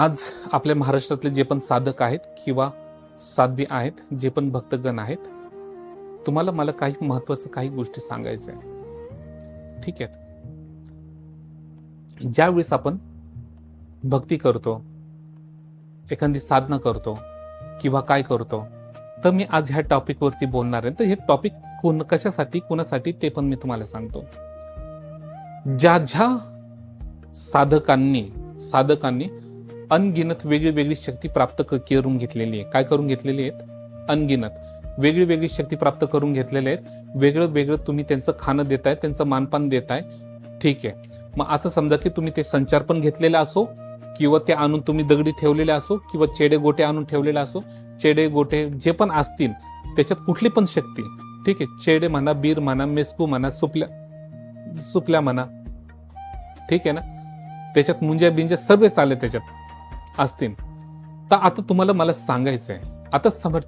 आज आपल्या महाराष्ट्रातले जे पण साधक आहेत किंवा साध्वी आहेत, जे पण भक्तगण आहेत, तुम्हाला मला काही महत्वाचं काही गोष्टी सांगायचं आहे. ठीक आहे. ज्यावेळेस आपण भक्ती करतो, एखादी साधना करतो किंवा काय करतो, तर मी आज ह्या टॉपिकवरती बोलणार आहे. तर हे टॉपिक कशासाठी कोणासाठी ते पण मी तुम्हाला सांगतो. ज्या साधकांनी अनगिनत वेगळी वेगळी शक्ती प्राप्त करून घेतलेली आहे. काय करून घेतलेली आहेत? अनगिनत वेगळी वेगळी शक्ती प्राप्त करून घेतलेले आहेत. वेगळं वेगळं तुम्ही त्यांचं खाणं देताय, त्यांचं मानपान देताय. ठीक आहे. मग असं समजा की तुम्ही ते संचार पण घेतलेला असो, किंवा ते आणून तुम्ही दगडी ठेवलेले असो, किंवा चेडे गोटे आणून ठेवलेले असो. चेडे गोटे जे पण असतील त्याच्यात कुठली पण शक्ती, ठीक आहे, चेडे म्हणा, बीर म्हणा, मेस्कू म्हणा, सुपल्या म्हणा, ठीक आहे ना, त्याच्यात मुंज्या बिंज्या सर्व चाले त्याच्यात असतील. तर आता तुम्हाला मला सांगायचं आहे, आता समज